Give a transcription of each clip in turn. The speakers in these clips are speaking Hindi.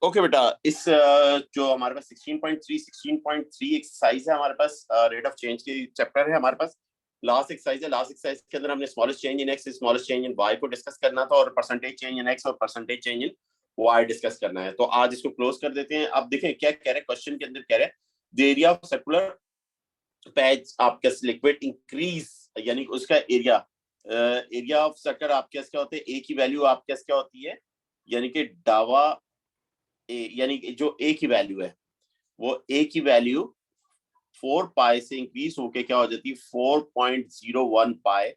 ओके बेटा, इस जो हमारे पास 16.3 एक्सरसाइज है हमारे पास, रेट ऑफ चेंज की चैप्टर है हमारे पास। लास्ट एक्सरसाइज है, लास्ट एक्सरसाइज के अंदर हमने smallest change in X, smallest change in Y को डिस्कस करना था, और परसेंटेज चेंज इन एक्स और percentage change in Y discuss करना है। तो आज इसको क्लोज कर देते हैं। अब देखें क्या कह रहे हैं क्वेश्चन के अंदर, कह रहे हैं the area of circular patch आपका लिक्विड इंक्रीज, यानी उसका एरिया, एरिया ऑफ सर्कल आपके क्या होते हैं, ए की वैल्यू आपके क्या होती है, यानी कि डावा ए, यानी कि जो ए की वैल्यू है वो ए की वैल्यू 4 पाई से इंक्रीज होके क्या हो जाती है 4.01 पाई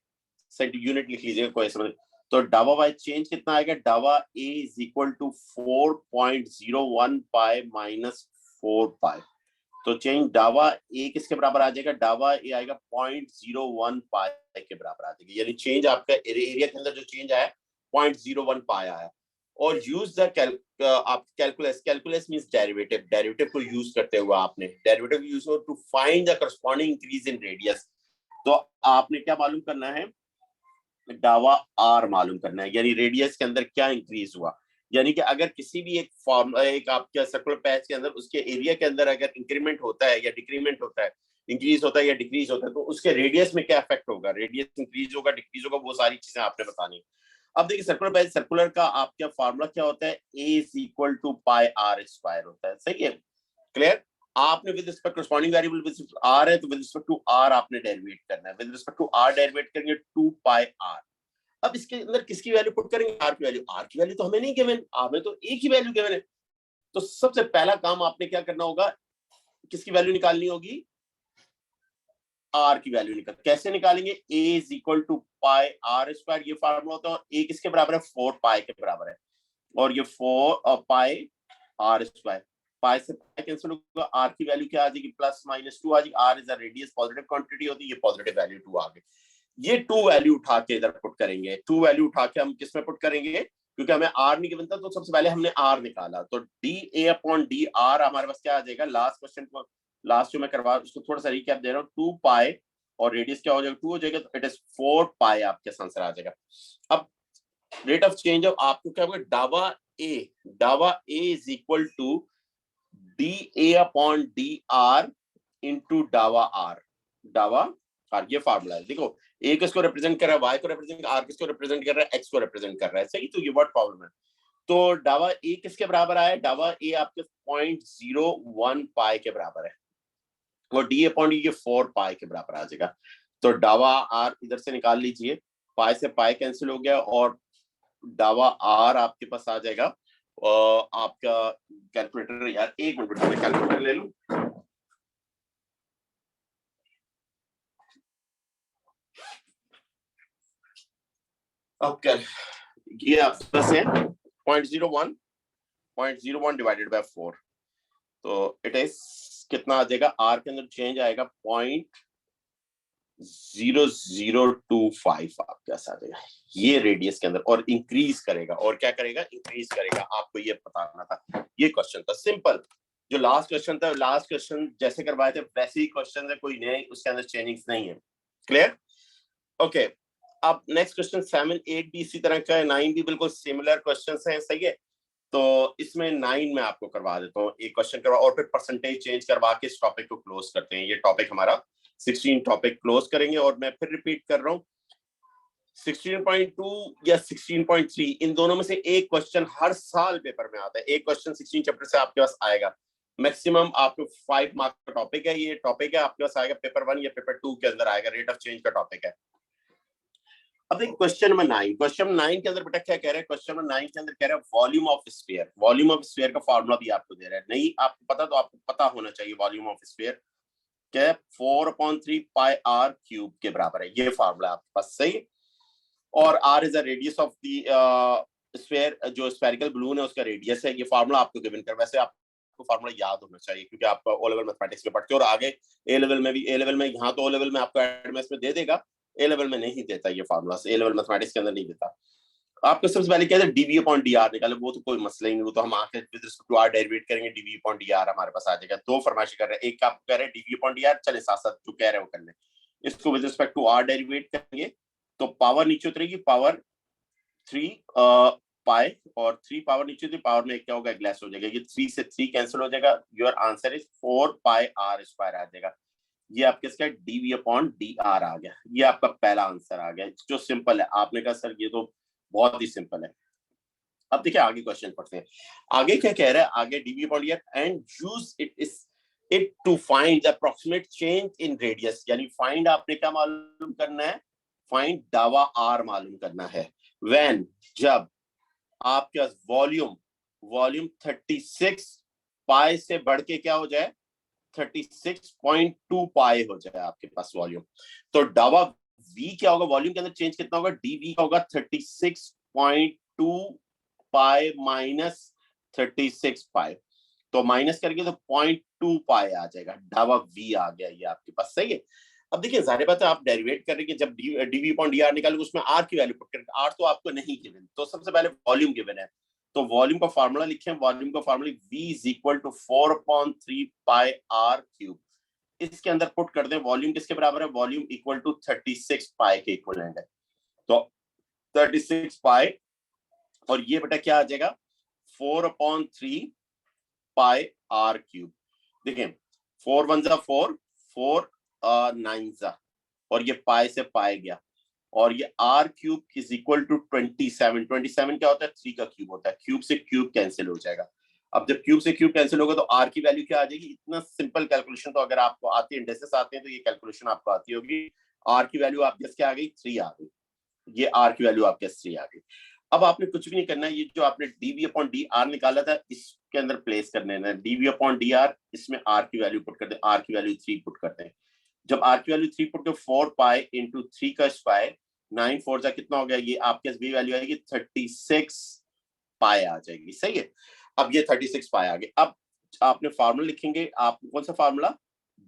सेंटी यूनिट लिख लीजिएगा कोई समझ। तो डावा वाई चेंज कितना आएगा, डावा A is equal to 4.01 pi minus 4 pi. तो चेंज डावा ए किसके बराबर आ जाएगा, डावा ए आएगा 0.01 पाई के बराबर आ जाएगी, यानी चेंज आपका एरिया के अंदर जो चेंज आया 0.01 पाई आया। और यूज द आप कैलकुलस मींस डेरिवेटिव, डेरिवेटिव को यूज करते हुए आपने derivative use to find the corresponding increase in radius. तो आपने क्या मालूम करना है, डावा आर मालूम करना है, यानी रेडियस के अंदर क्या इंक्रीज हुआ। यानी कि अगर किसी भी एक फॉर्म एक आपके सर्कुलर पैच के अंदर उसके एरिया के अंदर अगर इंक्रीमेंट होता है या डिक्रीमेंट होता है, इंक्रीज होता है या डिक्रीज होता है, तो उसके रेडियस में क्या इफेक्ट होगा, रेडियस इंक्रीज होगा डिक्रीज होगा, वो सारी चीजें आपने बतानी। अब देखिए सर्कुलर पैच सर्कुलर का आपका फार्मूला क्या होता है, A is equal to pi r square होता है, सही है, क्लियर। आपने with respect corresponding variable with r है तो विद रिस्पेक्ट टू आर आपने डेरिवेट करना है, with respect to are derivate करेंगे 2 पाई आर। अब इसके अंदर किसकी वैल्यू पुट करेंगे, आर की वैल्यू। आर की वैल्यू तो हमें नहीं गिवन, हमें तो ए की वैल्यू गिवन है। तो सबसे पहला काम आपने क्या करना होगा, किसकी वैल्यू निकालनी होगी, आर की वैल्यू निकाल। कैसे निकालेंगे, A is equal to pi r square, ये फार्मूला होता है। ए किसके बराबर है, 4 पाई के बराबर है, और ये 4 पाई आर स्क्वायर। पाई से पाई कैंसिल होगा, आर की वैल्यू क्या आ जाएगी, प्लस माइनस 2 आ जाएगी। R is a radius, positive quantity होती है, ये पॉजिटिव वैल्यू 2 आ गई। ये 2 वैल्यू उठा के इधर पुट करेंगे, 2 वैल्यू उठा के हम किसमें पुट करेंगे, क्योंकि हमें आर नहीं बनता तो सबसे पहले हमने आर निकाला। तो D A upon D R हमारे पास क्या आ जाएगा, लास्ट क्वेश्चन को लास्ट जो मैं करवा उसको थोड़ा सा रिकैप दे रहा हूँ, 2 पाई और रेडियस क्या हो जाएगा 2 हो जाएगा, तो इट इज 4 पाई आपके आंसर आ जाएगा। अब रेट ऑफ चेंज ऑफ आपको क्या होगा, डावा A is equal to d A upon D r into डावा आर, ये फार्मूला है। देखो ए किसको रिप्रेजेंट कर रहा है, वाई को रिप्रेजेंट, आर किसको रिप्रेजेंट कर रहा है, एक्स को रिप्रेजेंट कर रहा है, सही। तो ये वर्ड प्रॉब्लम है। तो डावा ए किसके बराबर आया, डावा ए आपके 0.01 पाई के बराबर है, और डी अपॉन डी ये 4 पाई के बराबर आ जाएगा। तो डावा आर इधर से निकाल लीजिए, पाई से पाई कैंसिल हो गया, और डावा आर आपके पास आ जाएगा। आपका कैलकुलेटर, यार एक मिनट मैं कैलकुलेटर ले लूं। अब क्या ये आपके पास है 0.01 डिवाइडेड बाय 4, तो इट इज कितना आ जाएगा, आर के अंदर चेंज आएगा 0.0025 आपके पास आ जाएगा, ये रेडियस के अंदर, और इंक्रीज करेगा, और क्या करेगा, इंक्रीज करेगा। आपको ये बताना था, ये क्वेश्चन था सिंपल। जो लास्ट क्वेश्चन था, लास्ट क्वेश्चन जैसे करवाए थे वैसे ही क्वेश्चन है, कोई नए उसके अंदर चेंजिंग्स नहीं है, क्लियर। ओके, अब नेक्स्ट क्वेश्चन 7, 8 भी इसी तरह का है, 9 भी बिल्कुल सिमिलर क्वेश्चंस हैं, सही है। तो इसमें 9 में आपको करवा देता हूँ एक क्वेश्चन करवा, और फिर परसेंटेज चेंज करवा के इस टॉपिक को क्लोज करते हैं। ये टॉपिक हमारा 16 टॉपिक क्लोज करेंगे, और मैं फिर रिपीट कर रहा हूँ 16.2 या 16.3 इन दोनों में से एक क्वेश्चन हर साल पेपर में आता है। एक क्वेश्चन 16 चैप्टर से आपके पास आएगा, मैक्सिमम आपको 5 मार्क का टॉपिक है। ये टॉपिक है आपके पास आएगा पेपर 1 या पेपर 2 के अंदर आएगा, रेट ऑफ चेंज का टॉपिक है। अब एक क्वेश्चन नंबर 9, क्वेश्चन 9 के अंदर बेटा क्या कह रहे हैं, क्वेश्चन नंबर 9 के अंदर कह रहा है volume of sphere. Volume of sphere का फार्मूला भी आपको दे रहा है, नहीं आपको पता तो आपको पता होना चाहिए। वॉल्यूम ऑफ स्फीयर क्या है, 4/3 पाई आर क्यूब के बराबर है, ये फार्मूला आपके पास, सही। और R is the radius of the sphere, जो स्फेरिकल बलून है उसका रेडियस है, ये फार्मूला आपको गिवन कर। वैसे आपको फार्मूला याद होना चाहिए क्योंकि आप ओ लेवल मैथमेटिक्स में पढ़ते हो, और आगे ए लेवल में भी, ए लेवल में यहाँ तो ओ लेवल में आपको एडमेस में दे देगा, ए लेवल में नहीं देता ये फार्मूला, ए लेवल मैथमेटिक्स के अंदर नहीं देता। आपको सबसे पहले क्या है, डीवी अपॉन डी आर निकाले, वो तो कोई मसला ही नहीं, वो तो हम आके with respect to are derivate करेंगे, डीवी अपॉन डी आर हमारे पास आ जाएगा। दो फरमाइश कर रहे हैं, एक आप कह रहे हैं डीवी अपॉन डी आर, चले साथ साथ जो कह रहे हैं वो कर लें। इसको with respect to are derivate करेंगे तो पावर नीचे उतरेगी, पावर 3 पाई, और 3 पावर नीचे थी, पावर में क्या होगा, ग्लास हो जाएगा, ये 3 से 3 कैंसिल हो जाएगा, your answer is 4 pi r square आ जाएगा। ये आपके इसका डीवी अपॉन डी आर आ गया, ये आपका पहला आंसर आ गया जो सिंपल है। आपने कहा सर ये तो बहुत ही सिंपल है। अब देखिए आगे क्वेश्चन पढ़ते हैं, आगे क्या कह रहा है, आगे DV upon D R and use it to find the approximate change in radius, यानी फाइंड आपने क्या मालूम करना है, फाइंड डावा आर मालूम करना है। व्हेन, जब आपके पास वॉल्यूम 36 पाई से बढ़ के क्या हो जाए, 36.2 पाई हो जाए आपके पास वॉल्यूम, तो डावा v क्या होगा, वॉल्यूम के अंदर चेंज कितना होगा, dv का होगा 36.2 पाई माइनस 36 पाई, तो माइनस करके तो 0.2 पाई आ जाएगा, डावा v आ गया ये आपके पास, सही है। अब देखिए जाहिर बात है आप डेरिवेट कर रहे हैं, जब dv अपॉन dr निकालोगे उसमें r की वैल्यू पुट करेंगे, r तो आपको नहीं गिवन, तो सबसे पहले वॉल्यूम गिवन है, तो वॉल्यूम का फार्मूला लिखें, वॉल्यूम का formula v is equal to 4/3 pi r cube, इसके अंदर पुट कर दें, वॉल्यूम किसके बराबर है, वॉल्यूम इक्वल टू 36 पाई के इक्विवेलेंट है, तो 36 पाई और ये बेटा क्या आ जाएगा 4/3 पाई r क्यूब। देखिए 4 1 जा 4, 4 9 जा, और ये पाई से पाई गया, और ये r cube is equal to 27, 27 क्या होता है, 3 का क्यूब होता है, क्यूब से क्यूब कैंसिल हो जाएगा। अब जब क्यूब से क्यूब कैंसिल होगा तो r की वैल्यू क्या आ जाएगी, इतना सिंपल कैलकुलेशन तो अगर आपको आती है, इंडेक्सेस आते हैं तो ये कैलकुलेशन आपको आती होगी, r की वैल्यू आपके पास क्या आ गई, 3 आ गई, ये r की वैल्यू आपके 3 आ गई। अब आपने कुछ भी नहीं करना है, ये जो आपने dv अपॉन dr निकाला था इसके अंदर प्लेस करने है, dv अपॉन dr, इसमें r की वैल्यू पुट कर दे, r की वैल्यू 3 पुट करते हैं, जब r की वैल्यू 3 पुट कर 4 पाई इंटू 3 का स्क्वायर, 9 4 जा कितना हो गया, ये आपके पास b वैल्यू आएगी 36 पाई आ जाएगी, सही है। अब ये 36 पाई आ गए, अब आपने फार्मूला लिखेंगे, आप कौन सा फार्मूला,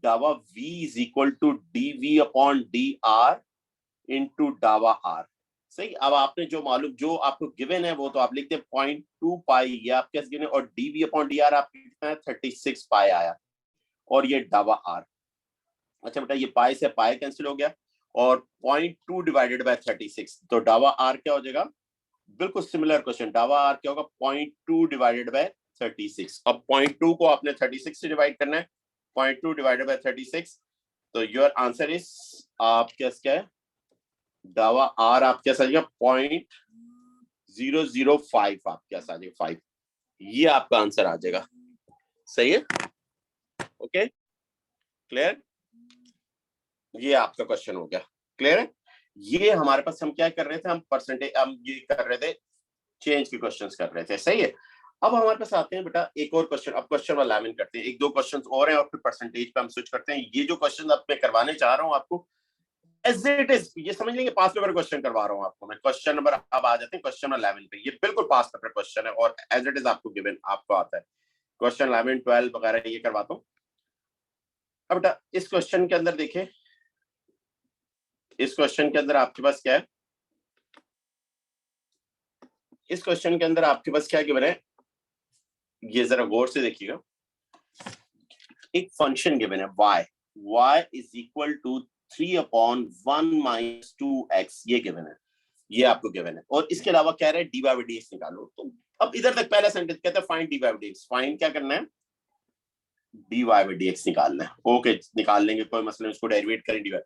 डावा v is equal to dv upon dr into डावा r, सही। अब आपने जो मालूम जो आपको गिवन है वो तो आप लिखते हैं 0.2 पाई, ये आपके पास गिवन है, और dv अपॉन dr आपके कितना है 36 पाई आया, और ये डावा r, अच्छा बेटा ये पाई से पाई कैंसिल हो गया, और 0.2 डिवाइडेड बाय 36, तो डावा r क्या हो जाएगा, बिल्कुल सिमिलर क्वेश्चन, डावा r क्या होगा 0.2 डिवाइडेड बाय 36, अब 0.2 को आपने 36 से डिवाइड करना है, 0.2 डिवाइडेड बाय 36, तो योर आंसर इज आपके पास क्या है, डावा r आपके पास आ जाएगा 0.005 आपके पास आ जाएगा 5, ये आपका आंसर आ जाएगा, सही है, ओके क्लियर, ये आपका क्वेश्चन हो गया, क्लियर है। ये हमारे पास हम क्या कर रहे थे, हम परसेंटेज, हम ये कर रहे थे चेंज के क्वेश्चंस कर रहे थे, सही है। अब हमारे पास आते हैं बेटा एक और क्वेश्चन, अब क्वेश्चन 11 करते हैं, एक दो क्वेश्चंस और हैं और फिर परसेंटेज पे हम स्विच करते हैं। ये जो क्वेश्चन अब मैं करवाने चाह रहा हूं आपको एज इट इज, ये समझ लेंगे पास पेपर क्वेश्चन करवा रहा हूं आपको मैं, क्वेश्चन नंबर अब आ जाते हैं क्वेश्चन 11 पे, ये बिल्कुल पास पेपर क्वेश्चन है और एज इट इज आपको गिवन आपको आता है, क्वेश्चन 11 12 वगैरह ये करवाता हूँ। अब बेटा इस क्वेश्चन के अंदर देखें, इस क्वेश्चन के अंदर आपके पास क्या है, इस क्वेश्चन के अंदर आपके पास क्या गिवन है, ये जरा गौर से देखिएगा, एक फंक्शन गिवन है y is equal to 3/1 minus 2x, ये गिवन है, ये आपको गिवन है, और इसके अलावा कह रहे हैं dy बाई dx निकालो। तो अब इधर तक पहला सेंटेंस कहता है find dy by dx, find क्या करना है, dy बाई dx निकालना है, ओके निकाल लेंगे कोई मसला नहीं, इसको डेरिवेट करें dy,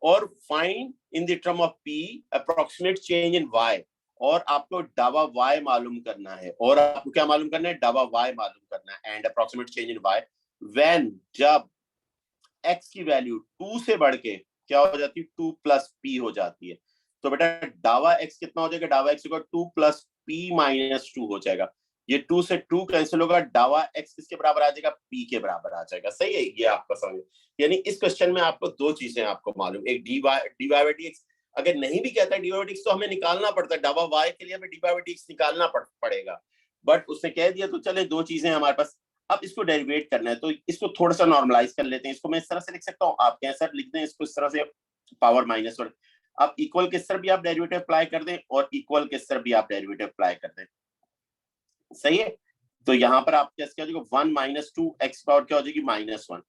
और find in the term of p approximate change in y, और आपको डावा y मालूम करना है, और आपको क्या मालूम करना है, डावा y मालूम करना है, and approximate change in y when, जब x की वैल्यू 2 से बढ़ के क्या हो जाती है, 2 प्लस p हो जाती है, तो बेटा डावा x कितना हो जाएगा, डावा x होगा 2 प्लस p माइनस 2 हो जाएगा, ये 2 से 2 कैंसिल होगा, डावा x किसके बराबर आ जाएगा, p के बराबर आ जाएगा, सही है। ये आपका समझ, यानी इस क्वेश्चन में आपको दो चीजें आपको मालूम, एक dy बाई dx, अगर नहीं भी कहता है dy बाई dx तो हमें निकालना पड़ता है, डावा y के लिए हमें dy बाई dx निकालना पड़ेगा, बट उसने कह दिया तो चले दो चीजें हमारे पास, अब इसको डेरिवेट करना है, तो इसको थोड़ा सा नॉर्मलाइज कर लेते हैं, इसको मैं इस तरह से लिख सकता हूँ, आप कैसे लिख दें इसको इस तरह से, पावर -1, आप इक्वल किस तरह भी आप डेरिवेटिव अप्लाई कर दें और इक्वल किस तरह भी आप डेरिवेटिव अप्लाई कर दें, सही है। तो यहाँ पर आप क्या हो जाएगा 1 माइनस 2 एक्स पावर क्या हो जाएगी -1,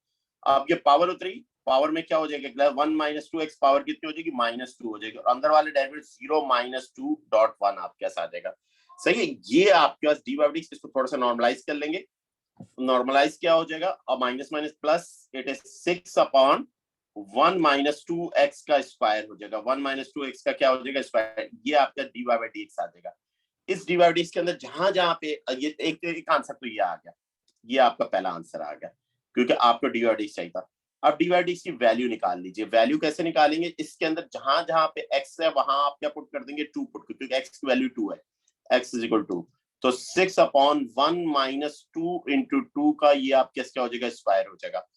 अब ये पावर उतरी, पावर में क्या हो जाएगा 1 माइनस 2 एक्स पावर कितनी हो जाएगी -2 हो जाएगी, और अंदर वाले डेरिवेटिव 0 -2.1 आपके पास आ जाएगा। सही है। ये आपके पास डी वाई डी, इसको थोड़ा सा नॉर्मलाइज कर लेंगे। नॉर्मलाइज क्या हो जाएगा, और minus minus plus, it is 6/1 minus 2x का स्क्वायर हो जाएगा। 1 माइनस 2x का क्या हो जाएगा, स्क्वायर। ये आपका d Y by D x आ जाएगा। इस d Y by D x के अंदर जहां जहां पे ये एक आंसर तो ये आ गया, ये आपका पहला आंसर आ गया, क्योंकि आपको डी वाई डी एक्स चाहिए था। अब डी वाई डी एक्स की वैल्यू निकाल लीजिए। वैल्यू कैसे निकालेंगे, इसके अंदर जहां जहां पे x है वहां आप क्या पुट कर देंगे, 2 पुट, क्योंकि x की वैल्यू 2 है, x इज इक्वल टू, तो 6/1 माइनस 2 इंटू 2 का ये आपके क्या हो जाएगा, स्क्वायर हो जाएगा।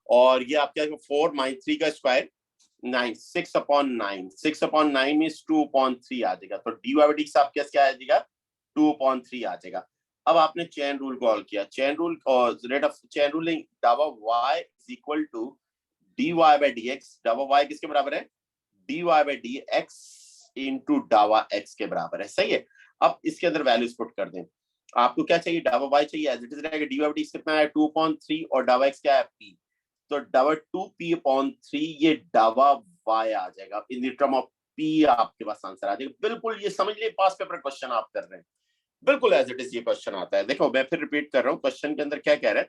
और ये आपके 4 माइनस 3 का स्क्वायर 9, 6/9, 6/9 मीन्स 2/3 आ जाएगा। तो डी वाई डी आपके क्या आ जाएगा, 2/3 आ जाएगा। अब आपने चेन रूल कॉल किया, चेन रूल और रेट ऑफ चेन रूलिंग, डावा y is equal to dy by dx। डावा y किसके बराबर है, dy बाई dx इंटू डावा x के बराबर है। सही है। अब इसके अंदर वैल्यूज पुट कर दें। आपको क्या चाहिए, डावा y चाहिए, एज इट इज रहेगा। डी वाई डी कितना है, 2/3, और डावा x क्या है, p। तो डावा 2p/3 ये डावा y आ जाएगा। इन द टर्म ऑफ p आपके पास आंसर आ जाएगा। बिल्कुल ये समझ लिए, पास पेपर क्वेश्चन आप कर रहे हैं, बिल्कुल एज इट इज ये क्वेश्चन आता है। देखो मैं फिर रिपीट कर रहा हूँ, क्वेश्चन के अंदर क्या कह रहा है,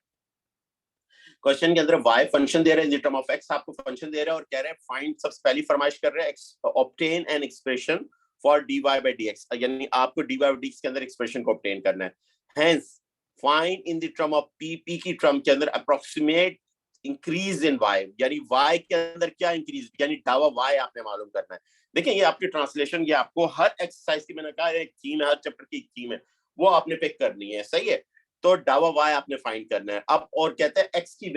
क्वेश्चन के अंदर y फंक्शन दे रहे हैं, इन द टर्म ऑफ x आपको फंक्शन दे रहा है, और कह रहे हैं फाइंड, सबसे पहली फरमाइश कर रहे हैं obtain an expression for dy by dx, यानी आपको dy बाई dx के अंदर एक्सप्रेशन को ऑब्टेन करना है। Hence find in the term of p की टर्म के अंदर अप्रोक्सीमेट इंक्रीज इन y, यानी y के अंदर क्या इंक्रीज, यानी डावा y आपने मालूम करना है। देखिए ये आपकी ट्रांसलेशन, ये आपको हर एक्सरसाइज की, मैंने कहा एक थीम है, हर चैप्टर की थीम है, वो आपने पिक करनी है। सही है। तो डावा y आपने फाइंड करना है। अब और कहते हैं x की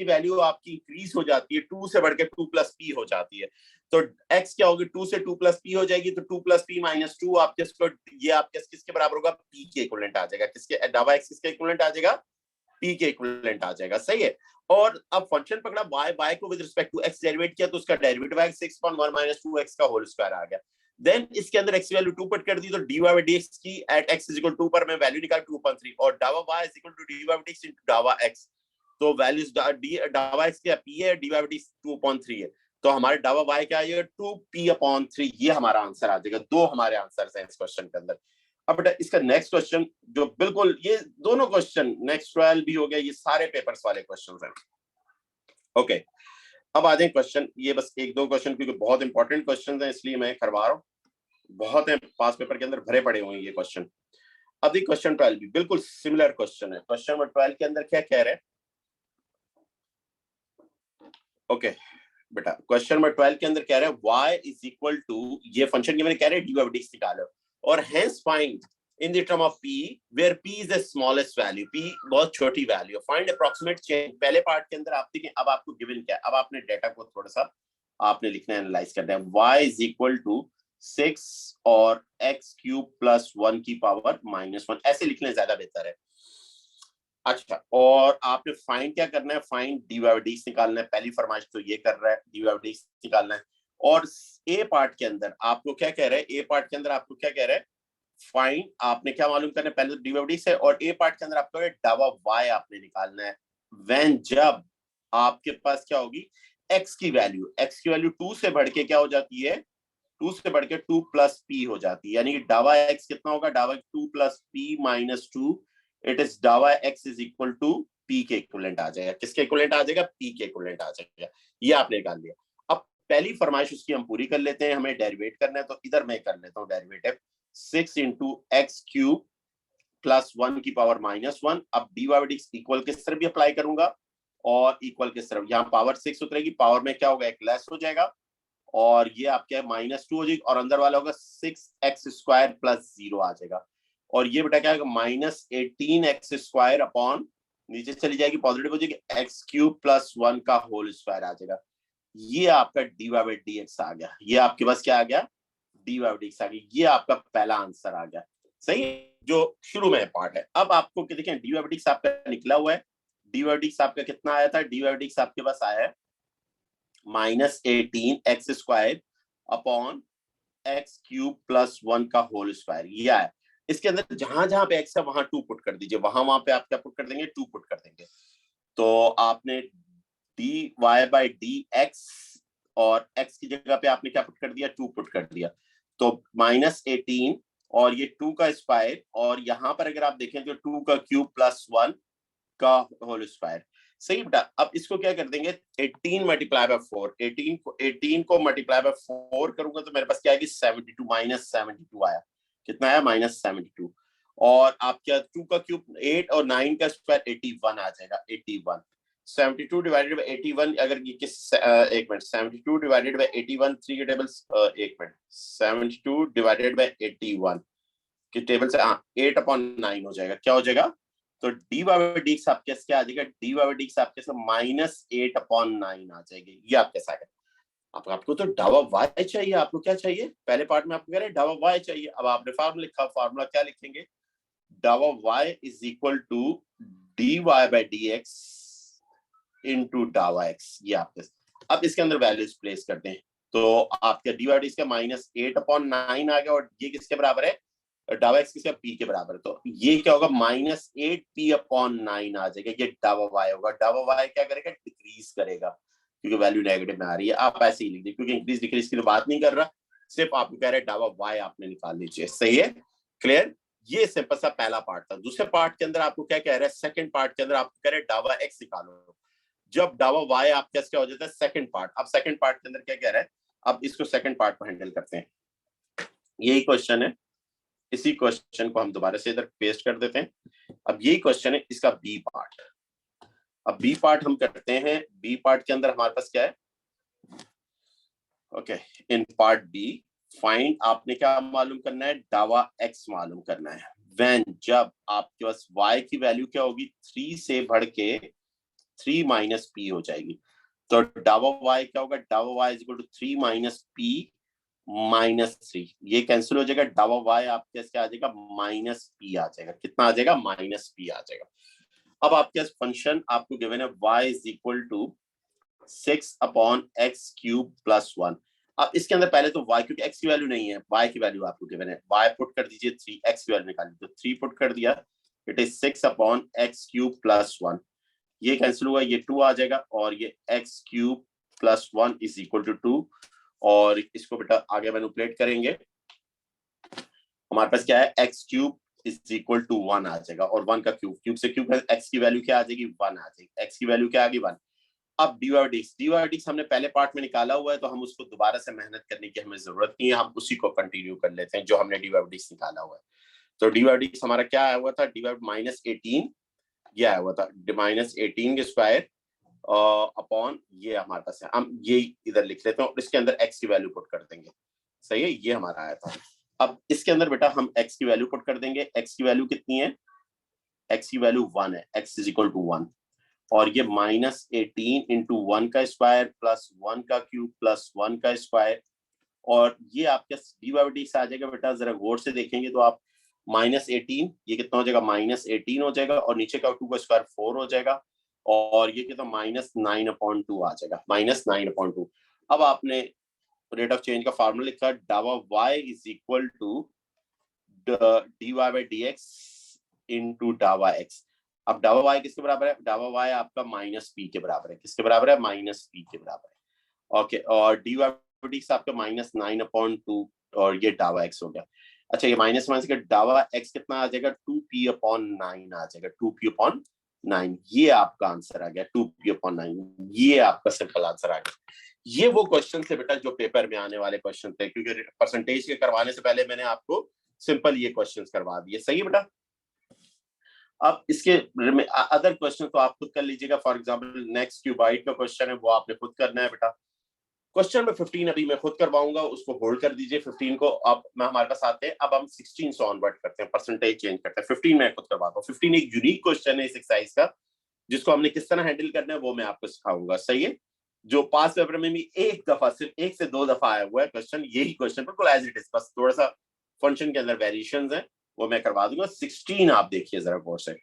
वैल्यू आपकी इंक्रीज हो जाती है, 2 से बढ़ के 2 प्लस p हो जाती है। तो x क्या होगी, 2 से 2 प्लस p हो जाएगी, तो 2 प्लस p माइनस 2 आपके, ये आपके किसके बराबर होगा, p के इक्विवेलेंट आ जाएगा। किसके, डावा x किसके इक्विवेलेंट आ जाएगा, p के इक्विवेलेंट आ जाएगा। सही है। और अब फंक्शन पकड़ा, y को with respect to x derivate किया, तो उसका डेरिवेटिव आएगा 6/1 माइनस 2x का होल स्क्वायर आ गया। देन इसके अंदर x की वैल्यू 2 पुट कर दी, तो dy बाई dx की एट x इज इक्वल 2 पर मैं वैल्यू निकाल 2/3, और डावा y is equal to dy by dx into डावा x। तो वैल्यूज डावा x क्या p है, dy बाई dx 2/3 है, तो हमारे डावा y क्या आएगा, 2p/3। ये हमारा आंसर आ जाएगा। दो हमारे आंसर्स हैं इस क्वेश्चन के अंदर। अब बेटा इसका नेक्स्ट क्वेश्चन, जो बिल्कुल ये दोनों क्वेश्चन नेक्स्ट 12 भी हो गया, ये सारे पेपर्स वाले क्वेश्चंस हैं। ओके, अब आ जाए क्वेश्चन, ये बस एक दो क्वेश्चन, क्योंकि बहुत इंपॉर्टेंट क्वेश्चन हैं इसलिए मैं करवा रहा हूँ, बहुत है, पास पेपर के अंदर भरे पड़े हुए हैं ये क्वेश्चन। अब देखिए क्वेश्चन 12 भी बिल्कुल सिमिलर क्वेश्चन है। क्वेश्चन नंबर 12 के अंदर क्या कह रहे हैं, ओके बेटा क्वेश्चन नंबर 12 के अंदर कह रहे हैं y इज इक्वल टू, ये फंक्शन के मैंने कह रहे हैं डी बाई डी निकालो, और hence find in the term of p where p is the smallest value, p बहुत छोटी वैल्यू, फाइंड अप्रॉक्सीमेट चेंज। पहले पार्ट के अंदर आप देखें, अब आपको गिवन क्या है, अब आपने डेटा को थोड़ा सा आपने लिखना है, एनालाइज करना है। y इज इक्वल टू 6 और x क्यूब प्लस 1 की पावर -1, ऐसे लिखने ज्यादा बेहतर है। अच्छा, और आपने फाइंड क्या करना है, फाइंड डी बाई डी निकालना है। पहली फरमाइश तो ये कर रहा है, डी बाई डी निकालना है। और ए पार्ट के अंदर आपको क्या कह रहा है, ए पार्ट के अंदर आपको क्या कह रहा है, फाइंड, आपने क्या मालूम करना है, पहले तो डी बाई डी से, और ए पार्ट के अंदर आपको डावा वाई आपने निकालना है। व्हेन, जब आपके पास क्या होगी, एक्स की वैल्यू 2 से बढ़ के क्या हो जाती है, 2 से बढ़ के 2 प्लस पी हो जाती है, यानी कि डावा एक्स कितना होगा, डावा 2 plus p minus 2, it is डावा x is equal to p के इक्विवेलेंट आ जाएगा। किसके इक्विवेलेंट आ जाएगा, पी के इक्विवेलेंट आ जाएगा। ये आपने निकाल लिया। अब पहली फरमाइश उसकी हम पूरी कर लेते हैं, हमें डेरिवेट करना है, तो इधर मैं कर लेता हूँ derivative, 6 into x cube plus 1 की पावर -1। अब डी वाई डी इक्वल किस तरफ भी अप्लाई करूंगा, और इक्वल किस तरफ, यहाँ पावर 6 उतरेगी, पावर में क्या होगा, एक लेस हो जाएगा, और ये आपके -2 हो जाएगी, और अंदर वाला होगा 6x² प्लस 0 आ जाएगा। और ये बेटा क्या है, -18x² अपॉन, नीचे चली जाएगी, पॉजिटिव हो जाएगी, x³ प्लस 1 का होल स्क्वायर आ जाएगा। ये आपका d Y by D x आ गया। ये आपके पास क्या आ गया, d Y by D x आ गया। ये आपका पहला आंसर आ गया। सही है, जो शुरू में पार्ट है। अब आपको देखें, D Y by D X आपका निकला हुआ है। D Y by D X आपका कितना आया था, D Y by D X आपके पास आया है -18x² अपॉन x³ प्लस 1 का होल स्क्वायर। ये है, इसके अंदर जहां जहां पे x है वहां 2 पुट कर दीजिए, वहां पे आप क्या पुट कर देंगे, 2 पुट कर देंगे। तो आपने dy बाई dx, और x की जगह पे आपने क्या पुट कर दिया, 2 पुट कर दिया। तो -18 और ये 2 का स्क्वायर, और यहाँ पर अगर आप देखें तो 2 का क्यूब प्लस 1 का होल स्क्वायर। सही बेटा, अब इसको क्या कर देंगे, 18 मल्टीप्लाई बाय 4, 18 को मल्टीप्लाई बाय 4 करूंगा तो मेरे पास क्या आएगी, 72, माइनस 72 आया। कितना आया, माइनस 72। और आप क्या, 2 का क्यूब 8 और 9 का स्क्वायर 81 आ जाएगा, 81। 72 डिवाइडेड बाय 81, अगर ये किस एक मिनट, 72 डिवाइडेड बाय 81 3 के टेबल्स, एक मिनट, 72 डिवाइडेड बाय 81 के टेबल से 8/9 हो जाएगा। क्या हो जाएगा, तो डी बाई डी आपके क्या आ जाएगा, डी बाई डी आपके माइनस 8/9 आ जाएगी। ये आपके साथ है। आपको तो डावा वाई चाहिए, आपको क्या चाहिए, पहले पार्ट में आपको कह रहे हैं डावा वाई चाहिए। अब आपने फार्मूला लिखा, फार्मूला क्या लिखेंगे, डावा y is equal to d Y by D x into डावा एक्स। ये आपके, अब इसके अंदर वैल्यूज प्लेस करते हैं तो आपके डी वाई डी का माइनस 8/9 आ गया, और ये किसके बराबर है, डावा एक्स किसका, पी के बराबर। तो ये क्या होगा, माइनस 8p/9 आ जाएगा। ये डावा वाई होगा। डावा वाई क्या करेगा, डिक्रीज करेगा, क्योंकि वैल्यू नेगेटिव में आ रही है। आप ऐसे ही लिख दीजिए, क्योंकि इंक्रीज डिक्रीज की बात नहीं कर रहा, सिर्फ आपको कह रहे हैं डावा वाई आपने निकाल लीजिए। सही है, क्लियर। ये सिंपल सा पहला पार्ट था। दूसरे पार्ट के अंदर आपको क्या कह रहा है, सेकंड पार्ट के अंदर आपको कह रहे हैं डावा एक्स निकालो। जब डावा वाई आपका क्या हो जाता है, सेकंड पार्ट। अब सेकंड पार्ट के अंदर क्या कह रहा है, अब इसको सेकंड पार्ट को हैंडल करते हैं। यही क्वेश्चन है, इसी क्वेश्चन को हम दोबारा से इधर पेस्ट कर देते हैं। अब यही क्वेश्चन है, इसका बी पार्ट। अब बी पार्ट हम करते हैं। बी पार्ट के अंदर हमारे पास क्या है, okay, in part B find, आपने क्या मालूम करना है, डावा एक्स मालूम करना है। व्हेन, जब आपके पास y की वैल्यू क्या होगी, 3 से बढ़ के 3 माइनस पी हो जाएगी। तो डावा y क्या होगा, डावा y is equal to 3 minus P minus 3। ये कैंसिल हो जाएगा, डावा वाई आपके क्या आ जाएगा, माइनस पी आ जाएगा। कितना आ जाएगा, माइनस पी आ जाएगा। अब आपके फंक्शन आपको गिवन है y is equal to 6/x³ + 1। अब इसके अंदर पहले तो y, क्योंकि x की वैल्यू नहीं है, y की वैल्यू आपको गिवन है, y पुट कर दीजिए 3, x की वैल्यू निकालिए, तो 3 पुट कर दिया, इट इज 6/x³ + 1। ये कैंसिल हुआ, ये 2 आ जाएगा, और ये x³ + 1 इज इक्वल टू 2। और इसको बेटा आगे मैनिपुलेट करेंगे, हमारे पास क्या है, x³ इज इक्वल टू 1 आ जाएगा, और 1 का क्यूब, क्यूब से क्यूब x की वैल्यू क्या आ जाएगी, 1 आ जाएगी। x की वैल्यू क्या आ गई, 1। अब dy/dx हमने पहले पार्ट में निकाला हुआ है, तो हम उसको दोबारा से मेहनत करने की हमें जरूरत नहीं है, हम उसी को कंटिन्यू कर लेते हैं जो हमने dy/dx निकाला हुआ है। तो dy/dx हमारा क्या आया हुआ था, -18 ये आया हुआ था, -18 के स्क्वायर अपॉन ये हमारे पास है, हम ये इधर लिख लेते हैं और इसके अंदर x की वैल्यू पुट कर देंगे। सही है, ये हमारा आया था। अब इसके अंदर बेटा हम x की वैल्यू पुट कर देंगे। x की वैल्यू कितनी है, x की वैल्यू 1 है, x इज इक्वल टू 1, और ये -18 इंटू 1 का स्क्वायर प्लस 1 का क्यूब प्लस 1 का स्क्वायर, और ये आपके डी से आ जाएगा बेटा। जरा गौर से देखेंगे तो आप -18, ये कितना हो जाएगा, -18 हो जाएगा, और नीचे का 2 का स्क्वायर 4 हो जाएगा, और ये कितना -9/2 आ जाएगा, -9/2। अब आपने रेट ऑफ चेंज का फार्मूला लिखा, डावा y is equal to dy/dx into डावा x। अब डावा y किसके बराबर है, डावा y आपका -p के बराबर है। किसके बराबर है, -p के बराबर है। ओके, और dy/dx आपका -9/2, और ये डावा x हो गया। अच्छा, ये माइनस माइनस का डावा x कितना आ जाएगा, 2p/9 आ जाएगा, 2p/9। ये आपका आंसर आ गया, 2p/9। ये आपका सिंपल आंसर आ गया। ये वो क्वेश्चन थे बेटा जो पेपर में आने वाले क्वेश्चन थे, क्योंकि परसेंटेज के करवाने से पहले मैंने आपको सिंपल ये क्वेश्चंस करवा दिए। सही है बेटा। अब इसके अदर क्वेश्चन तो आप खुद कर लीजिएगा। फॉर एग्जांपल नेक्स्ट क्यूबाइड का क्वेश्चन है, वो आपने खुद करना है बेटा। क्वेश्चन में 15 अभी मैं खुद करवाऊंगा, उसको होल्ड कर दीजिए 15 को। अब मैं हमारे पास आते हैं, अब हम 16 से ऑनवर्ड करते हैं, परसेंटेज चेंज करते हैं। 15 मैं खुद करवाता हूँ। 15 एक यूनिक क्वेश्चन है इस एक्सरसाइज का, जिसको हमने किस तरह हैंडल करना है वो मैं आपको सिखाऊंगा। सही है, जो पास पेपर में भी एक दफा, सिर्फ 1 से 2 दफा आया हुआ है क्वेश्चन, यही क्वेश्चन बिल्कुल एज इट इज, बस थोड़ा सा फंक्शन के अंदर वेरिएशंस हैं, वो मैं करवा दूंगा। 16 आप देखिए जरा गौर से।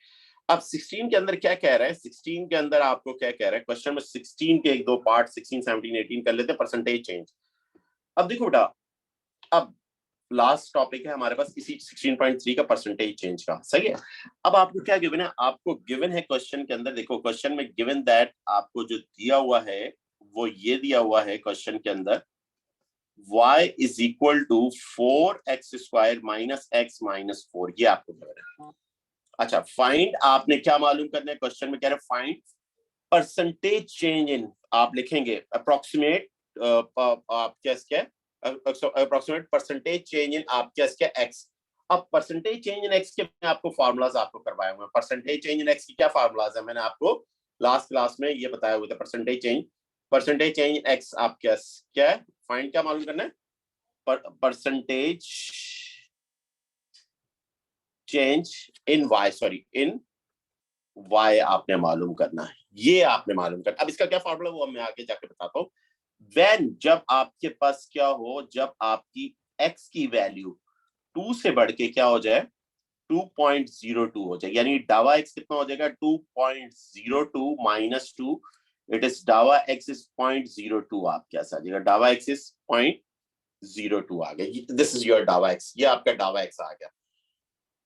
अब 16 के अंदर क्या कह रहा है, 16 के अंदर आपको क्या कह रहा है क्वेश्चन में, 16 के एक दो पार्ट 16, 17, 18 कर लेते हैं, परसेंटेज चेंज। अब देखो बेटा, अब लास्ट टॉपिक है हमारे पास इसी 16.3 का, परसेंटेज चेंज का। सही है। अब आपको क्या गिवन है, आपको गिवन है क्वेश्चन के अंदर, देखो क्वेश्चन में गिवन दैट आपको जो दिया हुआ है वो ये दिया हुआ है क्वेश्चन के अंदर, y is equal to 4x² minus x minus 4, ये आपको गिवन है। अच्छा, फाइंड आपने क्या मालूम करना है, क्वेश्चन में कह रहे फाइंड परसेंटेज चेंज इन, आप लिखेंगे अप्रोक्सीमेट, आप क्या अप्रोक्सीमेट परसेंटेज चेंज इन आप क्या एक्स। अब परसेंटेज चेंज इन एक्स के मैं आपको फार्मूलाज आपको करवाए हुए हैं। परसेंटेज चेंज इन एक्स की क्या फार्मूलाज है, मैंने आपको लास्ट क्लास में ये बताया हुआ था। परसेंटेज चेंज इन एक्स आप क्या है, फाइंड क्या मालूम करना है, percentage change in y, sorry in y आपने मालूम करना है, ये आपने मालूम करना। अब इसका क्या फार्मूला वो मैं आगे जाके बताता हूँ। व्हेन, जब आपके पास क्या हो, जब आपकी x की वैल्यू 2 से बढ़ के क्या हो जाए 2.02 हो जाए, यानी डावा x कितना हो जाएगा 2.02 माइनस 2, इट इज डावा x इज 0.02, आप क्या आ जाएगा डावा x इज 0.02 आ गया, दिस इज योर डावा x, ये आपका डावा x आ गया।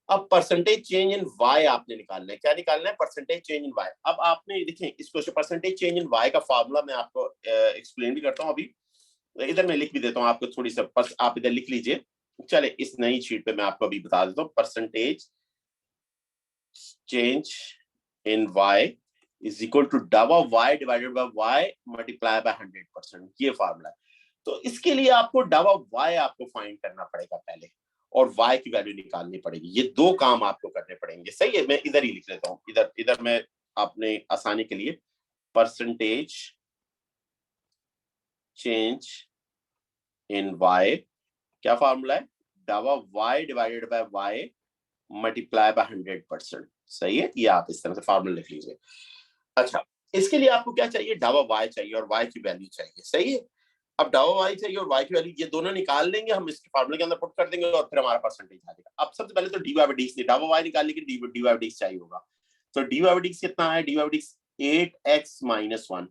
अब परसेंटेज चेंज इन y आपने निकालना है, क्या निकालना है, परसेंटेज चेंज इन y। अब आपने देखें इसको, परसेंटेज चेंज इन y का फार्मूला मैं आपको एक्सप्लेन भी करता हूं, अभी इधर मैं लिख भी देता हूं आपको थोड़ी सा, आप इधर लिख लीजिए। चले इस नई शीट पे मैं आपको अभी बता देता हूँ। Percentage change in y is equal to डावा y divided by y multiply by 100%, ये फार्मूला है। तो इसके लिए आपको डावा y आपको फाइंड करना पड़ेगा पहले, और y की वैल्यू निकालनी पड़ेगी। ये दो काम आपको करने पड़ेंगे, सही है। मैं इधर ही लिख लेता हूँ, इधर मैं आपने आसानी के लिए परसेंटेज चेंज इन y, क्या फार्मूला है, डावा y divided by y multiply by 100%, सही है। ये आप इस तरह से फार्मूला लिख लीजिए। अच्छा, इसके लिए आपको क्या चाहिए, डावा y चाहिए और y की वैल्यू चाहिए, सही है। अब डावा y चाहिए और y की वैल्यू, ये दोनों निकाल लेंगे हम, इसके फार्मूले के अंदर पुट कर देंगे और फिर हमारा परसेंटेज आ जाएगा। अब सबसे पहले तो dy बाय dx, डावा y निकालने के लिए dy बाय dx चाहिए होगा। तो dy बाय dx कितना है, dy bye dx 8x minus 1।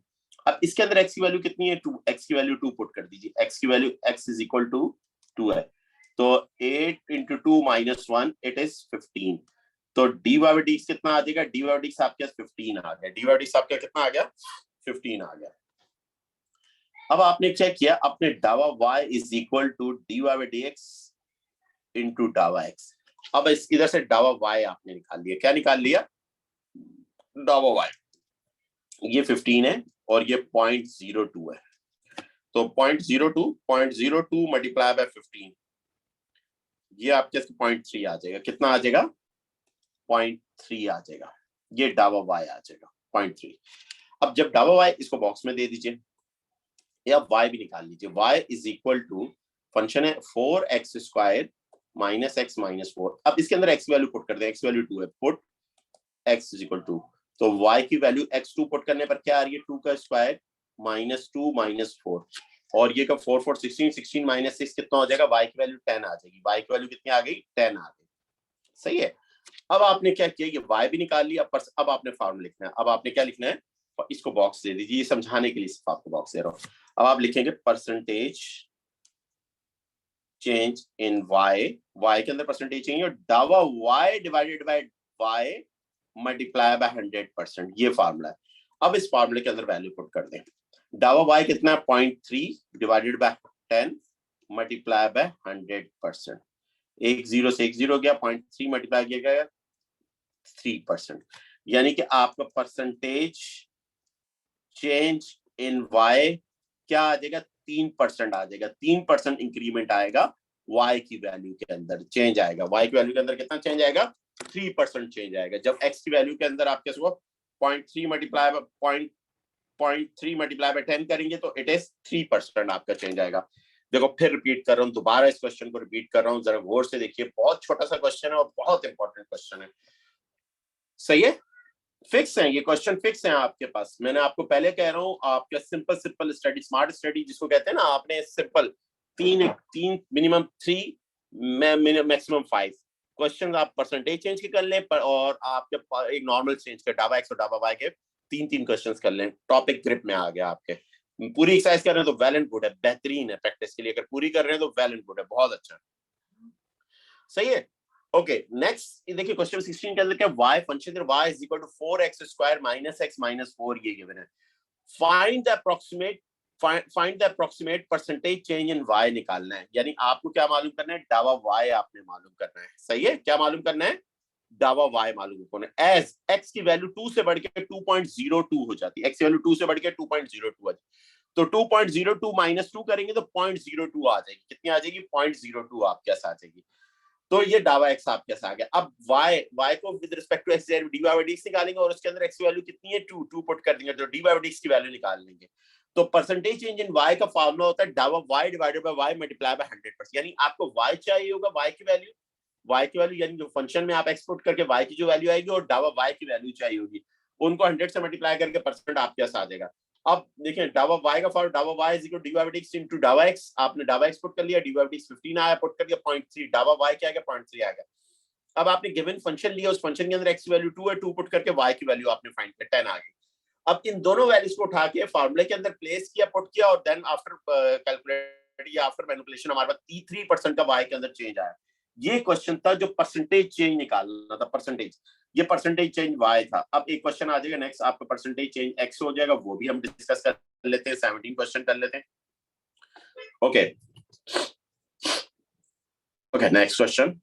अब इसके अंदर x की वैल्यू कितनी है 2, x की वैल्यू 2 पुट कर दीजिए, x की value x is equal to 2 है, तो 8 इंटू 2 माइनस 1 इट इज 15। तो dy बाय dx कितना आ जाएगा, dy बाय dx आपके 15 आ गया, dy बाय dx आपका कितना आ गया 15 आ गया। अब आपने चेक किया, अपने डावा y is equal to dy bye dx into डावा x। अब इस इधर से डावा y आपने निकाल लिया, क्या निकाल लिया, डावा y, ये 15 है और ये 0.02 है, तो 0.02 मल्टीप्लाई बाय 15, ये आपके 0.3 आ जाएगा। कितना आ जाएगा 0.3 आ जाएगा, ये डावा y आ जाएगा 0.3। अब जब डावा y, इसको बॉक्स में दे दीजिए, या y भी निकाल लीजिए, y is equal to function है 4x² माइनस x माइनस 4। अब इसके अंदर x वैल्यू पुट कर दें, x वैल्यू 2 है, put x is equal to, तो y की वैल्यू x2 पुट करने पर क्या आ रही है 2 का स्क्वायर माइनस 2 माइनस 4, और ये का 4 4 16, 16 माइनस 6 कितना हो जाएगा, y की वैल्यू 10 आ जाएगी, y की वैल्यू कितनी आ गई 10 आ गई, सही है। अब आपने क्या किया, ये y भी निकाल लिया, अब आपने फॉर्मूला लिखना है। अब आपने क्या लिखना है, इसको बॉक्स दे दीजिए, ये समझाने के लिए सिर्फ आपको बॉक्स दे रहा हूं। अब आप लिखेंगे परसेंटेज चेंज इन y के अंदर परसेंटेज चेंज, और डावा y divided by y multiply by 100%, ये फार्मूला है। अब इस फार्मूले के अंदर वैल्यू पुट कर दें, डावा y कितना है 0.3 डिवाइडेड बाय 10 मल्टीप्लाई बाय 100%, एक जीरो से एक जीरो गया, 0.3 मल्टीप्लाई किया गया 3%, यानी कि आपका परसेंटेज चेंज इन y क्या आ जाएगा 3% आ जाएगा, 3% इंक्रीमेंट आएगा y की वैल्यू के अंदर, चेंज आएगा y की वैल्यू के अंदर, कितना चेंज आएगा 3% चेंज आएगा। जब x की वैल्यू के अंदर आप कैसे 0.3 मल्टीप्लाई बाय 0.3 मल्टीप्लाई बाय 10 करेंगे तो इट इज 3% आपका चेंज आएगा। देखो फिर रिपीट कर रहा हूँ, दोबारा इस क्वेश्चन को रिपीट कर रहा हूँ, जरा गौर से देखिए, बहुत छोटा सा क्वेश्चन है और बहुत इंपॉर्टेंट क्वेश्चन है, सही है। फिक्स है ये क्वेश्चन, फिक्स है आपके पास। मैंने आपको पहले कह रहा हूँ, आपका सिंपल स्टडी, स्मार्ट स्टडी जिसको कहते हैं ना, आपने सिंपल तीन मिनिमम 3 मैक्सिमम 5 क्वेश्चन आप परसेंटेज चेंज के कर लें, और आपके एक नॉर्मल चेंज के डावा एक्स और डावा वाई के 3 क्वेश्चंस कर लें, टॉपिक ग्रिप में आ गया आपके। पूरी एक्सरसाइज कर रहे हैं तो वेल एंड गुड है, बेहतरीन है प्रैक्टिस के लिए, अगर पूरी कर रहे हैं तो वेल एंड गुड है, बहुत अच्छा, सही है। ओके, नेक्स्ट देखिए क्वेश्चन 16 के अंदर क्या, y function y is equal to 4x² minus x minus 4, ये गिवन है। Find the approximate find the approximate percentage change in y निकालना है, यानी आपको क्या मालूम करना है, डावा y आपने मालूम करना है। सही है, क्या मालूम करना है, डावा y मालूम करना है। एज x की वैल्यू 2 से बढ़ के 2.02 हो जाती है, x की वैल्यू 2 से बढ़ के 2.02 आ जाती है, तो 2.02 माइनस 2 करेंगे तो 0.02 आ जाएगी। कितनी आ जाएगी, 0.02 आपके पास आ जाएगी। तो ये डावा x आपके पास आ गया। अब y को with respect to x dy bye dx निकालेंगे और उसके अंदर x की वैल्यू कितनी है, 2 पुट कर देंगे तो dy बाय dx की वैल्यू निकाल लेंगे। तो परसेंटेज चेंज इन y का फार्मूला होता है डावा y divided by y multiply by 100%, यानी आपको y चाहिए होगा, y की वैल्यू यानी जो फंक्शन में आप एक्सपोर्ट करके y की जो वैल्यू आएगी और डावा y की वैल्यू चाहिए होगी, उनको 100 से मल्टीप्लाई करके परसेंट आपके पास आ जाएगा। अब देखिए डावा y का फॉर्मूला डावा y is equal to dy bye dx into डावा x, आपने डावा x पुट कर लिया, dy बाय dx 15 आया, पुट कर दिया 0.3, डावा y क्या आ गया, 0.3 आ गया। अब आपने गिवन फंक्शन लिया, उस फंक्शन के अंदर x की वैल्यू 2 है, 2 पुट करके y की वैल्यू आपने फाइंड कर 10 आ गई। अब इन दोनों वैल्यूज को उठा के फार्मूले के अंदर प्लेस किया, पुट किया और देन आफ्टर कैलकुलेट या आफ्टर मैनिपुलेशन हमारे पास 3% का y के अंदर चेंज आया। ये क्वेश्चन था जो परसेंटेज चेंज निकालना था, परसेंटेज, ये परसेंटेज चेंज y था। अब एक क्वेश्चन आ जाएगा नेक्स्ट, आपका परसेंटेज चेंज x हो जाएगा, वो भी हम डिस्कस कर लेते हैं, 17 क्वेश्चन कर लेते हैं। Okay okay, next question.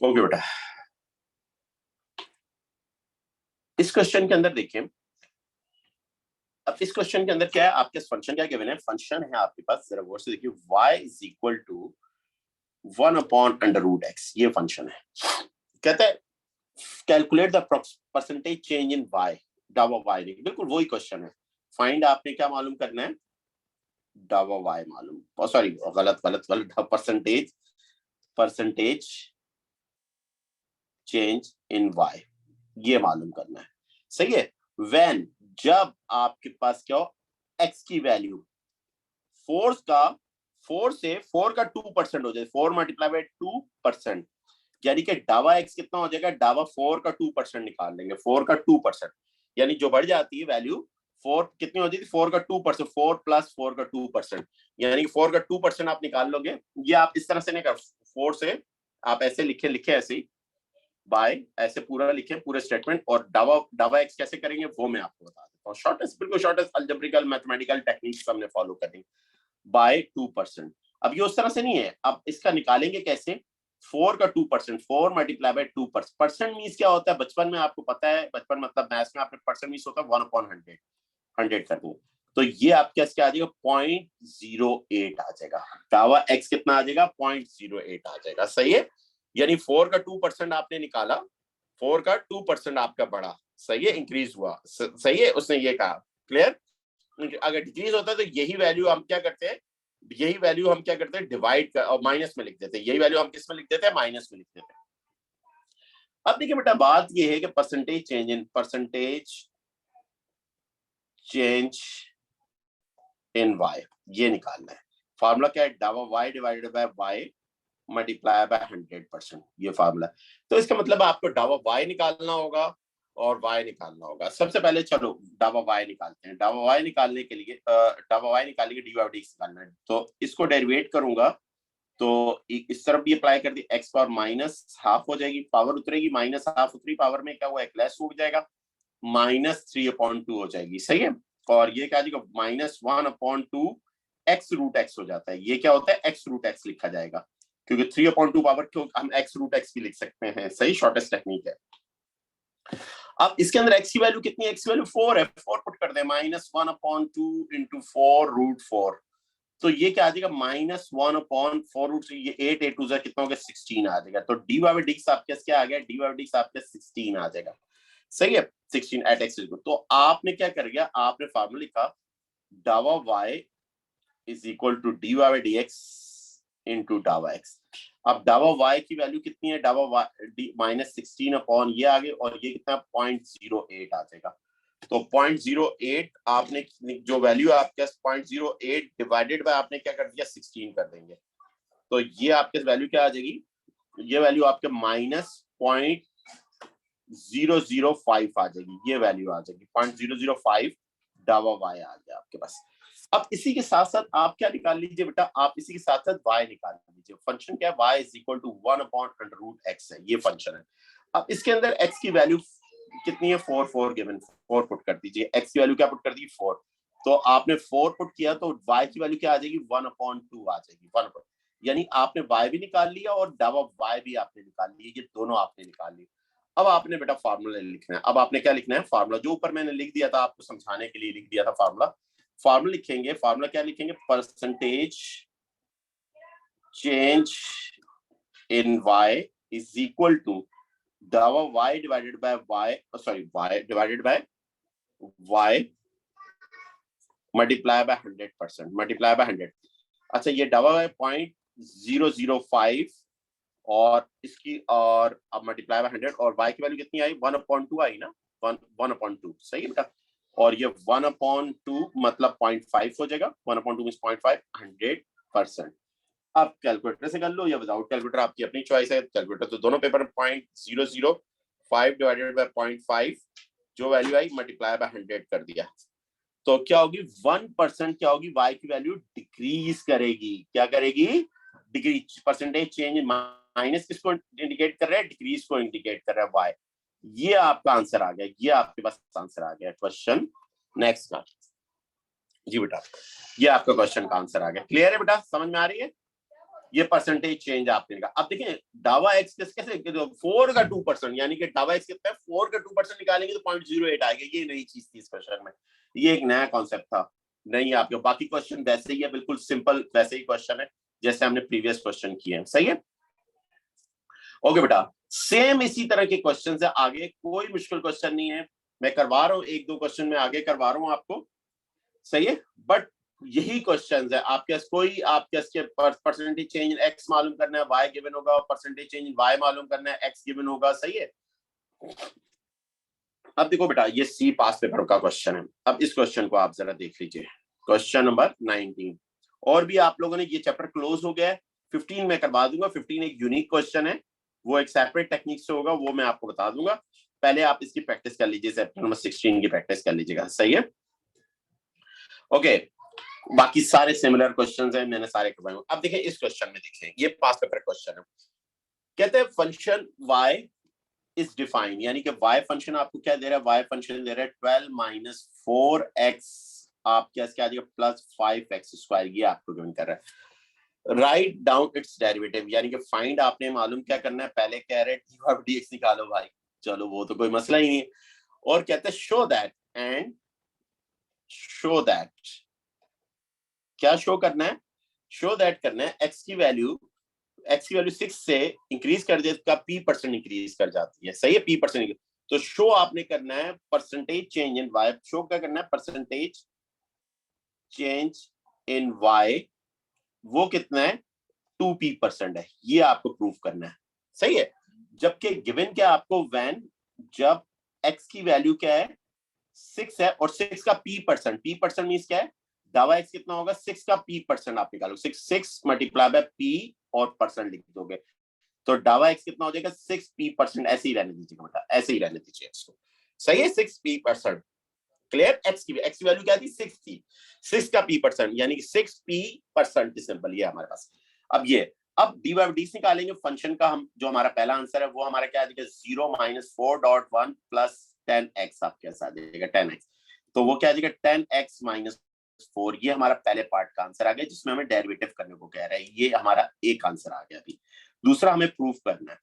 Okay बेटा, इस क्वेश्चन के अंदर देखिए, अब इस क्वेश्चन के अंदर क्या है, आपके फंक्शन क्या गिवन है, फंक्शन है आपके पास, जरा गौर से देखिए, y is equal to 1/√x, ये फंक्शन है। कहता है calculate the percentage change in y, डावा y, देखिए बिल्कुल वही क्वेश्चन है। फाइंड आपने क्या मालूम करना है, डावा y मालूम, सॉरी गलत, परसेंटेज चेंज इन y, ये मालूम करना है। सही है, व्हेन, जब आपके पास क्या हो, x की वैल्यू 4 से 4 का 2% हो जाए, 4 मल्टीप्लाई बाय 2%, यानी कि डावा x कितना हो जाएगा, डावा 4 का 2% निकाल लेंगे, 4 का 2%, यानी जो बढ़ जाती है वैल्यू 4 कितनी हो जाती है, 4 का 2%, 4 प्लस 4 का 2%, यानी 4 का 2% आप निकाल लोगे। ये आप इस तरह से नहीं कर, 4 से आप ऐसे लिखे ऐसे ही बाय, ऐसे पूरा लिखे पूरे स्टेटमेंट, और डावा एक्स कैसे करेंगे वो मैं आपको बता देता हूँ। शॉर्टेस्ट, बिल्कुल शॉर्टेस्ट अलजेब्रिकल मैथमेटिकल टेक्निक्स हमने फॉलो करेंगे। बाय 2%, अब ये उस तरह से नहीं है, अब इसका निकालेंगे कैसे, 4 का 2%, 4 मल्टीप्लाई बाय 2%, परसेंट मीन्स क्या होता है, बचपन में आपको पता है, बचपन मतलब मैथ्स में आपने परसेंट मीन्स होता है 1/100, 100 कर दूं तो ये आपके क्या आ जाएगा, 0.08 आ जाएगा। डावा एक्स कितना आ जाएगा, 0.08 आ जाएगा। सही है, यानी 4 का 2% आपने निकाला, 4 का 2% आपका बढ़ा, सही है, इंक्रीज हुआ, सही है, उसने ये कहा, क्लियर। अगर डिक्रीज होता है तो यही वैल्यू हम क्या करते हैं, डिवाइड कर और माइनस में लिख देते हैं, यही वैल्यू हम किस में लिख देते हैं, माइनस में लिख देते हैं। अब देखिए बेटा, बात ये है कि परसेंटेज चेंज इन y, ये निकालना है। फार्मूला क्या है, डावा y divided by y multiply by 100%, ये फार्मूला। तो इसका मतलब आपको डावा y निकालना होगा और y निकालना होगा। सबसे पहले चलो डावा y निकालते हैं। डावा y निकालने के लिए dy बाय dx निकालना है, तो इसको डेरिवेट करूंगा तो इस तरफ भी अप्लाई कर दी, x पावर -½ हो जाएगी, पावर उतरेगी, -½ उतरी, पावर में क्या हुआ, एक लेस हो जाएगा, -3/2 हो जाएगी। सही है, और ये क्या जाएगा, -1/2 x√x हो जाता है। ये क्या होता है, x√x लिखा जाएगा, क्योंकि 3/2 पावर क्यों हम x√x भी लिख सकते हैं। सही, शॉर्टेस्ट टेक्निक है। अब इसके अंदर x की वैल्यू कितनी है, x की वैल्यू 4 है, 4 पुट कर दे, -1/2 × 4√4, तो ये क्या आ जाएगा, -1/4√3, ये 8 8 2 कितना हो गया, 16 आ जाएगा। तो dy बाय dx आपके क्या आ गया, dy बाय dx आपके 16 आ जाएगा। सही है, 16 एट x। तो आपने क्या कर गया, आपने फार्मूला लिखा, डावा y is equal to dy bye dx into डावा x। अब डावा y की वैल्यू कितनी है, डावा -16 अपॉन ये आ गए, और ये कितना 0.08 आ जाएगा। तो 0.08 आपने जो वैल्यू आपके 0.08 डिवाइडेड बाय आपने क्या कर दिया, 16 कर देंगे, तो ये आपके वैल्यू क्या आ जाएगी, ये वैल्यू आपके -0.005 आ जाएगी, ये वैल्यू आ जाएगी 0.005, डावा y आ गया आपके पास। अब इसी के साथ साथ आप क्या निकाल लीजिए बेटा, आप इसी के साथ साथ y निकाल लीजिए। फंक्शन क्या है, y is equal to 1/√x है, ये फंक्शन है। अब इसके अंदर x की वैल्यू कितनी है 4 4 गिवन 4 पुट कर दीजिए, x की वैल्यू क्या पुट कर दी 4, तो आपने 4 पुट किया तो y की वैल्यू क्या आ जाएगी 1/2 आ जाएगी 1, यानी आपने y भी निकाल लिया और डावा y भी आपने निकाल लिया, ये दोनों आपने निकाल लिए। अब आपने बेटा फार्मूला लिखना है, अब आपने क्या लिखना है फार्मूला, जो ऊपर मैंने लिख दिया था आपको समझाने के लिए लिख दिया था फार्मूला लिखेंगे, फार्मूला क्या लिखेंगे, percentage change in y is equal to डावा y divided by y divided by y multiply by 100%, multiply by 100। अच्छा ये डावा है 0.005 और इसकी और अब मल्टीप्लाई बाय 100 और y की वैल्यू कितनी आई 1/2 आई ना, 1/2 सही है बेटा, और ये 1/2 मतलब 0.5 हो जाएगा, 1/2 मींस 0.5 100%। आप कैलकुलेटर से कर लो या विदाउट कैलकुलेटर, आपकी अपनी चॉइस है, कैलकुलेटर तो दोनों पेपर में 0.005 डिवाइडेड बाय 0.5 जो वैल्यू आई मल्टीप्लाई बाय 100 कर दिया, तो क्या होगी 1% क्या होगी y की वैल्यू डिक्रीज करेगी, क्या करेगी डिक्रीज, परसेंटेज चेंज माइनस किसको इंडिकेट कर रहा है, डिक्रीज को इंडिकेट कर रहा है y। ये आपका आंसर आ गया, ये आपके पास आंसर आ गया क्वेश्चन नेक्स्ट का। जी बेटा ये आपका क्वेश्चन का आंसर आ गया, क्लियर है बेटा, समझ में आ रही है, ये परसेंटेज चेंज आपने निकाला। अब देखिए डावा x कैसे 4 का 2%, यानी कि डावा x कितना है 4 का 2% निकालेंगे तो 0.08 आएगा, ये नई चीज थी इस क्वेश्चन में, ये एक नया कॉन्सेप्ट था, नहीं आपके बाकी क्वेश्चन वैसे ही है, बिल्कुल सिंपल वैसे ही क्वेश्चन है जैसे हमने प्रीवियस क्वेश्चन किए हैं, सही है। ओके बेटा सेम इसी तरह के क्वेश्चन है आगे, कोई मुश्किल क्वेश्चन नहीं है, मैं करवा रहा हूँ 1-2 क्वेश्चन में आगे करवा रहा हूँ आपको, सही है, बट यही क्वेश्चंस है आपके पास, कोई आपके पास परसेंटेज चेंज x मालूम करना है y गिवन होगा, और परसेंटेज चेंज y मालूम करना है x गिवन होगा, सही है। अब देखो बेटा ये सी पास पेपर का क्वेश्चन है, अब इस क्वेश्चन को आप जरा देख लीजिए, क्वेश्चन नंबर 19, और भी आप लोगों ने ये चैप्टर क्लोज हो गया है, 15 में करवा दूंगा, 15 एक यूनिक क्वेश्चन है, वो एक सेपरेट टेक्निक से होगा, वो मैं आपको बता दूंगा, पहले आप इसकी प्रैक्टिस कर लीजिए, चैप्टर नंबर 16 की प्रैक्टिस कर लीजिएगा, सही है। ओके बाकी सारे सिमिलर क्वेश्चंस हैं, मैंने सारे करवाए। अब देखिए इस क्वेश्चन में देखें, ये पास पेपर क्वेश्चन है, कहते हैं फंक्शन y इज डिफाइंड, यानी कि y फंक्शन आपको क्या दे रहा है, y फंक्शन दे रहा है 12 - 4x आप क्या आ जाएगा प्लस 5x², ये आपको गिवन कर रहा है, राइट डाउन इट्स डेरिवेटिव, यानी कि फाइंड आपने मालूम क्या करना है, पहले कह रहे हैं dx निकालो भाई, चलो वो तो कोई मसला ही नहीं है, और कहते हैं show that, and show that क्या शो करना है, शो दैट करना है x की वैल्यू 6 से इंक्रीज कर देगा p% इंक्रीज कर जाती है, सही है, p%, तो शो आपने करना है percentage change in y, show क्या करना है परसेंटेज चेंज इन y, वो कितना है 2p% है, ये आपको प्रूफ करना है, सही है, जबकि गिवन क्या आपको व्हेन जब x की वैल्यू क्या है 6 है और 6 का p% मींस क्या है, डावा x कितना होगा 6 का p% आप निकालो, 6 मल्टीप्लाई बाय p और परसेंट लिख दोगे, तो डावा x कितना हो जाएगा 6p%, ऐसे ही रहने दीजिएगा बेटा, ऐसे ही रहने दीजिए इसको, सही है 6p%, क्लियर। x की वैल्यू क्या थी 6 थी, 6 का p%, यानी कि 6p% सिंपल, ये हमारे पास। अब ये अब डी बाई डी निकालेंगे फंक्शन का, हम जो हमारा पहला आंसर है वो हमारा क्या आ जाएगा 0 - 4.1 प्लस 10x, आपके साथ आ जाएगा 10x, तो वो क्या आ जाएगा 10x - 4, ये हमारा पहले पार्ट का आंसर आ गया जिसमें हमें डेरिवेटिव करने को कह रहा है, ये हमारा एक आंसर आ गया। अभी दूसरा हमें प्रूफ करना है,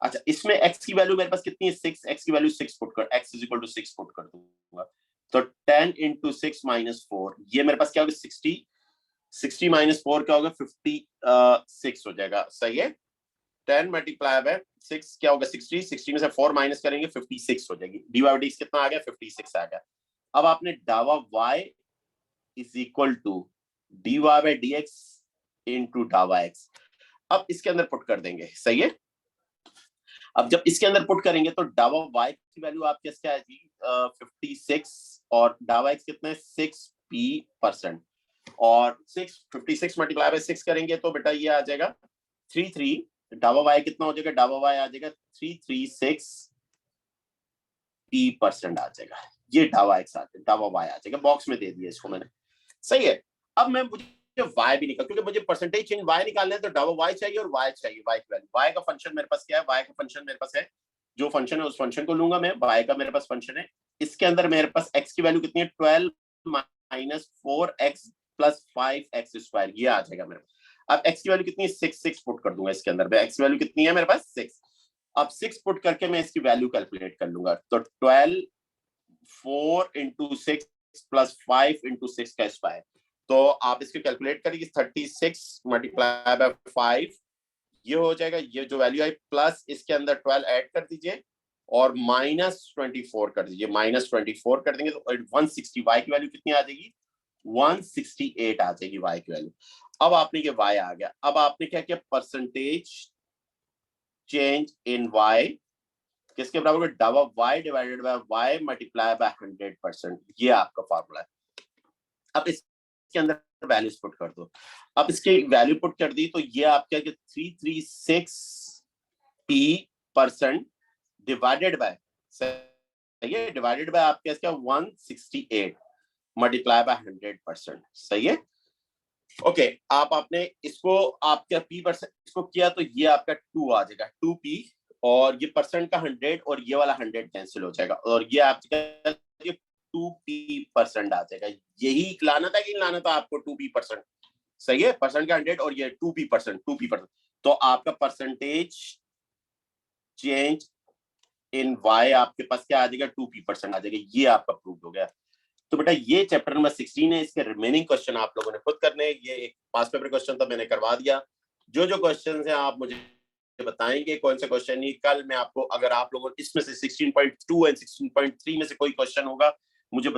अच्छा इसमें x की वैल्यू मेरे पास कितनी है 6, x की वैल्यू 6 पुट कर, x = 6 पुट कर दूंगा, तो 10 × 6 - 4, ये मेरे पास क्या होगा 60 - 4 क्या होगा 56 हो जाएगा, सही है, 10 मल्टीप्लाई बाय 6 क्या होगा 60 में से 4 माइनस करेंगे 56 हो जाएगी, डी बाई डी कितना आ गया 56 आ गया। अब आपने डावा y = dy bye dx into डावा x, अब इसके अंदर पुट कर देंगे, सही है। अब जब इसके अंदर पुट करेंगे तो डावा y की वैल्यू आपके क्या आएगी 56 और डावा x कितना है 6p%, और 56 मल्टीप्लाई बाय 6 करेंगे तो बेटा ये आ जाएगा 33, डावा y कितना हो जाएगा, डावा y आ जाएगा 336p% आ जाएगा, ये डावा x आ जाएगा, डावा y आ जाएगा, बॉक्स में दे दिया इसको मैंने, सही है। अब मैं मुझे y भी निकाल, क्योंकि मुझे परसेंटेज चेंज y निकालना है तो डावा y चाहिए और y चाहिए, y की वैल्यू, y का फंक्शन मेरे पास क्या है, y का फंक्शन मेरे पास है जो फंक्शन है उस फंक्शन को लूंगा मैं, y का मेरे पास फंक्शन है, इसके अंदर मेरे पास x की वैल्यू कितनी है 12 minus 4x plus 5x square, ये आ जाएगा मेरे पास। अब x की वैल्यू कितनी है 6 पुट कर दूंगा इसके अंदर, x की वैल्यू कितनी है मेरे पास 6। अब 6 पुट करके मैं इसकी वैल्यू कैलकुलेट कर लूंगा, तो 12 4 इंटू 6 प्लस 5 इंटू 6 का स्क्वायर, तो आप इसको कैलकुलेट करिए 36 मल्टीप्लाई बाय 5, ये हो जाएगा, ये जो वैल्यू आई प्लस इसके अंदर 12 ऐड कर दीजिए और माइनस 24 कर दीजिए, माइनस 24 कर देंगे तो 160, y की वैल्यू कितनी आ जाएगी 168 आ जाएगी y की वैल्यू। अब आपने ये y आ गया, अब आपने क्या किया परसेंटेज चेंज इन y किसके बराबर है double y divided by y multiply by 100%, ये आपका फार्मूला है। अब इसके अंदर वैल्यूज पुट कर दो, अब इसकी वैल्यू पुट कर दी तो ये आपका 336p% डिवाइडेड बाय, सही है, डिवाइडेड बाय आपके क्या 168 मल्टीप्लाई बाय 100%, सही है। ओके आप आपने इसको आपका p% इसको किया तो ये आपका 2 आ जाएगा 2p, और ये परसेंट का 100 और ये वाला 100 कैंसिल हो जाएगा और ये आपका 2p% आ जाएगा। यही लाना था कि लाना था आपको 2p%, सही है, परसेंट का 100 और ये 2p%, तो आपका परसेंटेज चेंज इन y आपके पास क्या आ जाएगा 2p% आ जाएगा, ये आपका प्रूव हो गया। तो बेटा ये चैप्टर नंबर 16 है, इसके रिमेनिंग क्वेश्चन आप लोगों ने खुद करने हैं, ये एक पास पेपर क्वेश्चन तो मैंने करवा दिया, जो जो क्वेश्चन हैं आप मुझे बताएंगे कौन से क्वेश्चन नहीं, कल मैं आपको अगर आप लोगों इसमें से 16.2 एंड 16.3 में से कोई क्वेश्चन होगा मुझे